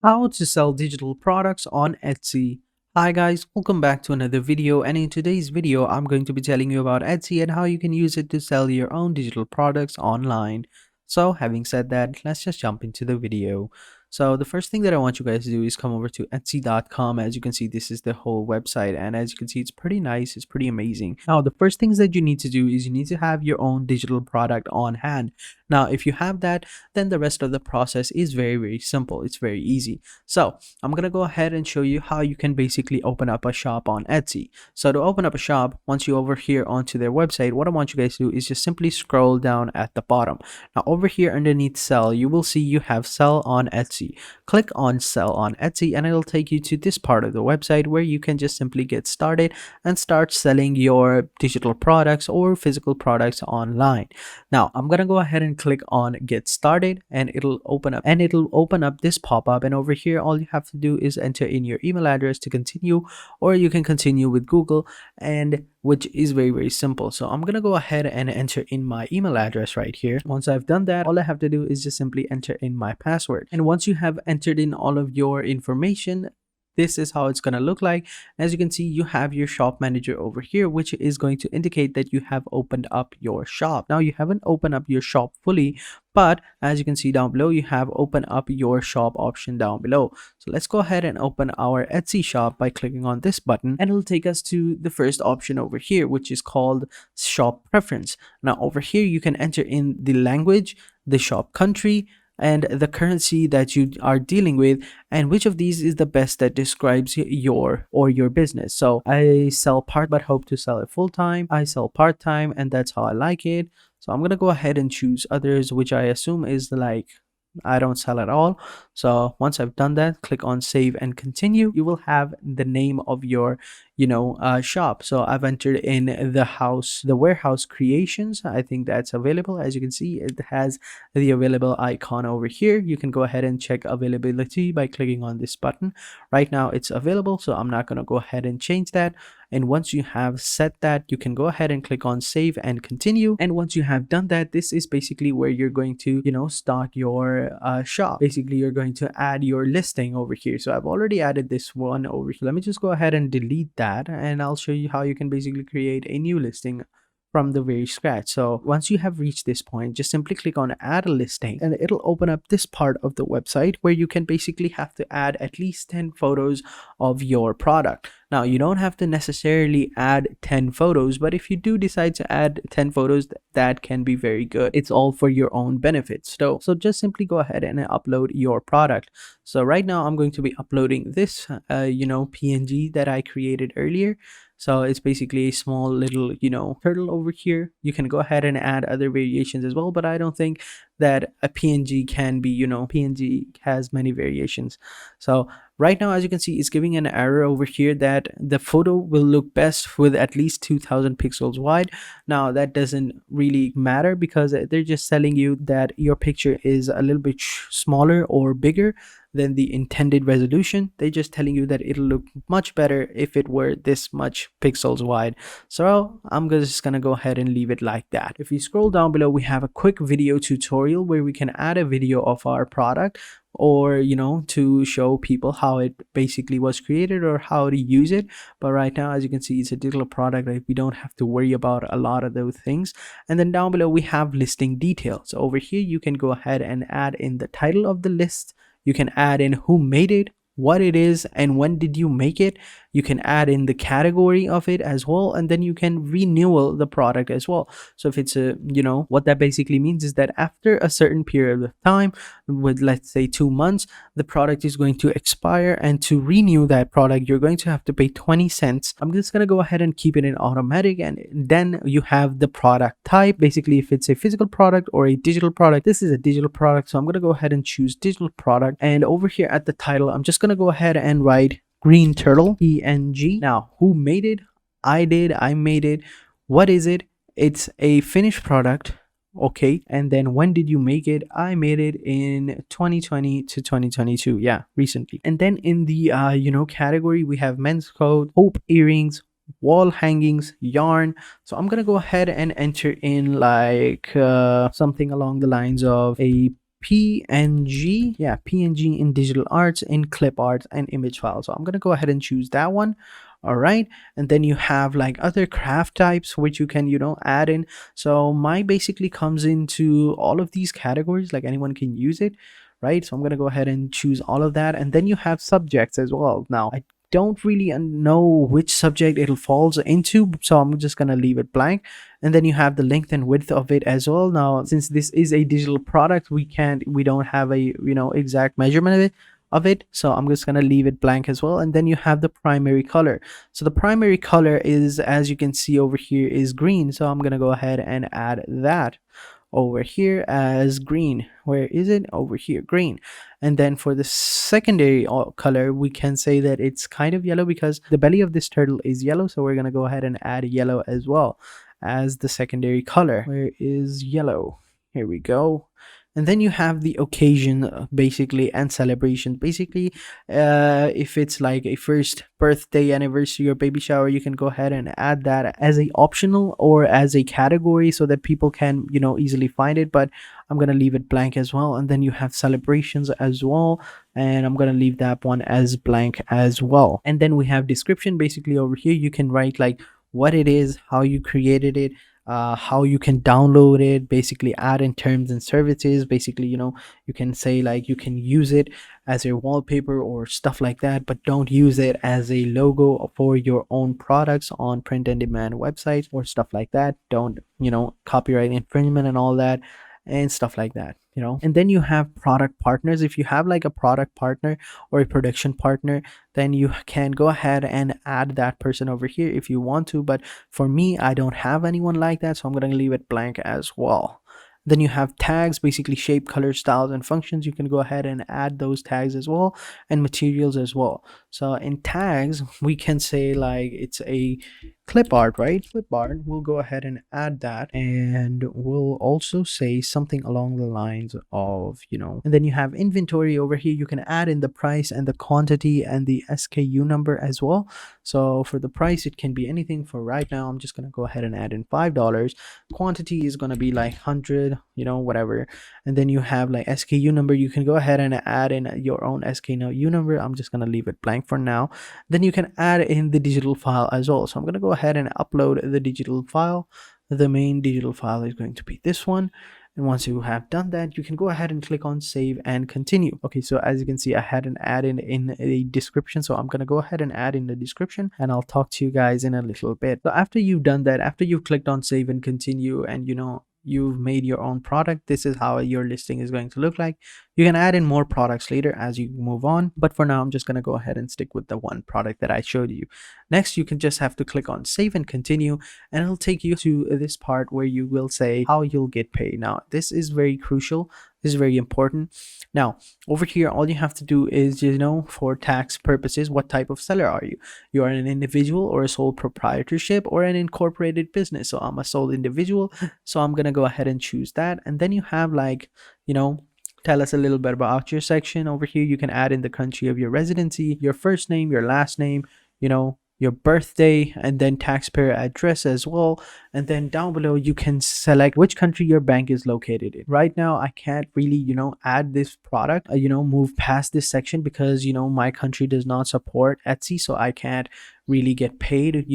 How to sell digital products on Etsy. Hi guys, welcome back to another video, and in today's video I'm going to be telling you about Etsy and how you can use it to sell your own digital products online. So having said that, let's just jump into the video. So the first thing that I want you guys to do is come over to etsy.com. As you can see, this is the whole website, and as you can see, it's pretty nice, it's pretty amazing. Now the first things that you need to do is you need to have your own digital product on hand. Now if you have that, then the rest of the process is very simple. It's very easy. So I'm gonna go ahead and show you how you can basically open up a shop on Etsy. So to open up a shop, once you over here onto their website, what I want you guys to do is just simply scroll down at the bottom. Now over here underneath sell, you will see you have sell on Etsy. Click on sell on Etsy and it'll take you to this part of the website where you can just simply get started and start selling your digital products or physical products online. Now I'm gonna go ahead and click on get started, and it'll open up this pop-up, and over here all you have to do is enter in your email address to continue, or you can continue with Google, and which is very simple. So I'm gonna go ahead and enter in my email address right here. Once I've done that, all I have to do is just simply enter in my password, and once you have entered in all of your information, this is how it's going to look like. As you can see, you have your shop manager over here, which is going to indicate that you have opened up your shop. Now you haven't opened up your shop fully, but as you can see down below, you have opened up your shop option down below. So let's go ahead and open our Etsy shop by clicking on this button, and it'll take us to the first option over here, which is called shop preference. Now over here you can enter in the language, the shop country, and the currency that you are dealing with, and which of these is the best that describes your business. So I sell part but hope to sell it full time. I sell part time and that's how I like it. So I'm gonna go ahead and choose others, which I assume is like I don't sell at all. So once I've done that, click on save and continue. You will have the name of your shop. So I've entered in the warehouse creations. I think that's available. As you can see, it has the available icon over here. You can go ahead and check availability by clicking on this button. Right now it's available, so I'm not going to go ahead and change that. And once you have set that, you can go ahead and click on save and continue. And once you have done that, this is basically where you're going to stock your shop. Basically you're going to add your listing over here. So I've already added this one over here. Let me just go ahead and delete that, and I'll show you how you can basically create a new listing from the very scratch. So once you have reached this point, just simply click on add a listing, and it'll open up this part of the website where you can basically have to add at least 10 photos of your product. Now you don't have to necessarily add 10 photos, but if you do decide to add 10 photos, that can be very good. It's all for your own benefits. So just simply go ahead and upload your product. So right now I'm going to be uploading this PNG that I created earlier. So it's basically a small little turtle over here. You can go ahead and add other variations as well, but I don't think that a PNG can be, PNG has many variations. So right now, as you can see, it's giving an error over here that the photo will look best with at least 2000 pixels wide. Now that doesn't really matter because they're just telling you that your picture is a little bit smaller or bigger than the intended resolution. They're just telling you that it'll look much better if it were this much pixels wide. So I'm just gonna go ahead and leave it like that. If you scroll down below, we have a quick video tutorial where we can add a video of our product, or to show people how it basically was created or how to use it. But right now, as you can see, it's a digital product, right? We don't have to worry about a lot of those things. And then down below we have listing details. So over here you can go ahead and add in the title of the list. You can add in who made it, what it is, and when did you make it. You can add in the category of it as well, and then you can renewal the product as well. So if it's a what that basically means is that after a certain period of time, with let's say 2 months, the product is going to expire, and to renew that product you're going to have to pay 20 cents. I'm just going to go ahead and keep it in automatic, and then you have the product type. Basically, if it's a physical product or a digital product, this is a digital product, so I'm going to go ahead and choose digital product. And over here at the title, I'm just going to go ahead and write green turtle PNG. Now who made it? I did. I made it. What is it? It's a finished product. Okay. And then when did you make it? I made it in 2020 to 2022. Yeah, recently. And then in the category, we have men's coat, hope earrings, wall hangings, yarn. So I'm gonna go ahead and enter in like something along the lines of a PNG. Yeah, PNG in digital arts, in clip art, and image file. So I'm gonna go ahead and choose that one. All right, and then you have like other craft types which you can add in. So my basically comes into all of these categories, like anyone can use it, right? So I'm gonna go ahead and choose all of that, and then you have subjects as well. Now I don't really know which subject it falls into, so I'm just gonna leave it blank. And then you have the length and width of it as well. Now since this is a digital product, we don't have a exact measurement of it, so I'm just gonna leave it blank as well. And then you have the primary color. So the primary color is, as you can see over here, is green, so I'm gonna go ahead and add that over here as green. Where is it? Over here, green. And then for the secondary color, we can say that it's kind of yellow because the belly of this turtle is yellow, so we're going to go ahead and add yellow as well as the secondary color. Where is yellow? Here we go. And then you have the occasion, basically, and celebration. Basically, if it's like a first birthday, anniversary, or baby shower, you can go ahead and add that as a optional or as a category so that people can easily find it. But I'm gonna leave it blank as well. And then you have celebrations as well, and I'm gonna leave that one as blank as well. And then we have description. Basically over here you can write like what it is, how you created it, how you can download it, basically add in terms and services. Basically, you can say like you can use it as a wallpaper or stuff like that, but don't use it as a logo for your own products on print and demand websites or stuff like that. Don't copyright infringement and all that and stuff like that. And then you have product partners. If you have like a product partner or a production partner, then you can go ahead and add that person over here if you want to. But for me, I don't have anyone like that, so I'm going to leave it blank as well. Then you have tags, basically shape, color, styles, and functions. You can go ahead and add those tags as well, and materials as well. So in tags, we can say like it's a clip art, right? Clip art. We'll go ahead and add that, and we'll also say something along the lines of, and then you have inventory over here. You can add in the price and the quantity and the SKU number as well. So for the price, it can be anything. For right now, I'm just going to go ahead and add in $5. Quantity is going to be like 100, whatever. And then you have like SKU number. You can go ahead and add in your own SKU number. I'm just going to leave it blank for now. Then you can add in the digital file as well. So I'm going to go ahead and upload the digital file. The main digital file is going to be this one. And once you have done that, you can go ahead and click on save and continue. Okay, so as you can see, I had an add in a description. So I'm going to go ahead and add in the description, and I'll talk to you guys in a little bit. So after you've done that, after you've clicked on save and continue, and you've made your own product, this is how your listing is going to look like. You can add in more products later as you move on, but for now I'm just going to go ahead and stick with the one product that I showed you. Next, you can just have to click on save and continue, and it'll take you to this part where you will say how you'll get paid. Now this is very crucial. This is very important. Now over here, all you have to do is, for tax purposes, what type of seller are you? You are an individual or a sole proprietorship or an incorporated business. So I'm a sole individual, so I'm gonna go ahead and choose that. And then you have like, tell us a little bit about your section. Over here you can add in the country of your residency, your first name, your last name, your birthday, and then taxpayer address as well. And then down below you can select which country your bank is located in. Right now I can't really add this product, move past this section because my country does not support Etsy, so I can't really get paid.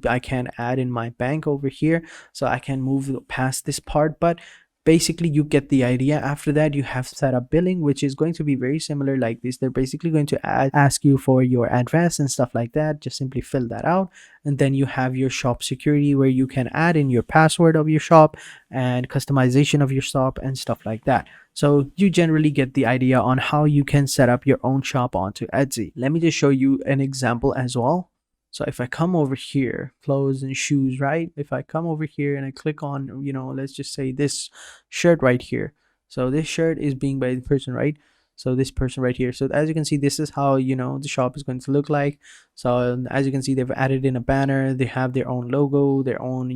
I can't add in my bank over here, so I can move past this part. But basically you get the idea. After that, you have setup billing, which is going to be very similar like this. They're basically going to ask you for your address and stuff like that. Just simply fill that out. And then you have your shop security, where you can add in your password of your shop and customization of your shop and stuff like that. So you generally get the idea on how you can set up your own shop onto Etsy. Let me just show you an example as well. So if I come over here, clothes and shoes, right? If I come over here and I click on, let's just say this shirt right here. So this shirt is being by the person, right? So this person right here. So as you can see, this is how, the shop is going to look like. So as you can see, they've added in a banner. They have their own logo, their own,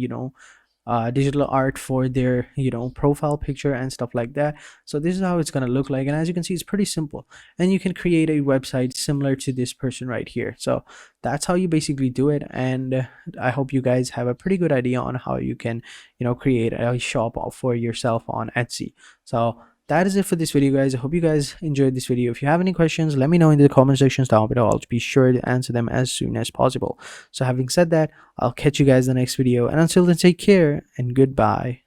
digital art for their profile picture and stuff like that. So this is how it's going to look like, and as you can see, it's pretty simple, and you can create a website similar to this person right here. So that's how you basically do it, and I hope you guys have a pretty good idea on how you can create a shop for yourself on Etsy. So that is it for this video, guys. I hope you guys enjoyed this video. If you have any questions, let me know in the comment sections down below. I'll be sure to answer them as soon as possible. So having said that, I'll catch you guys in the next video, and until then, take care and goodbye.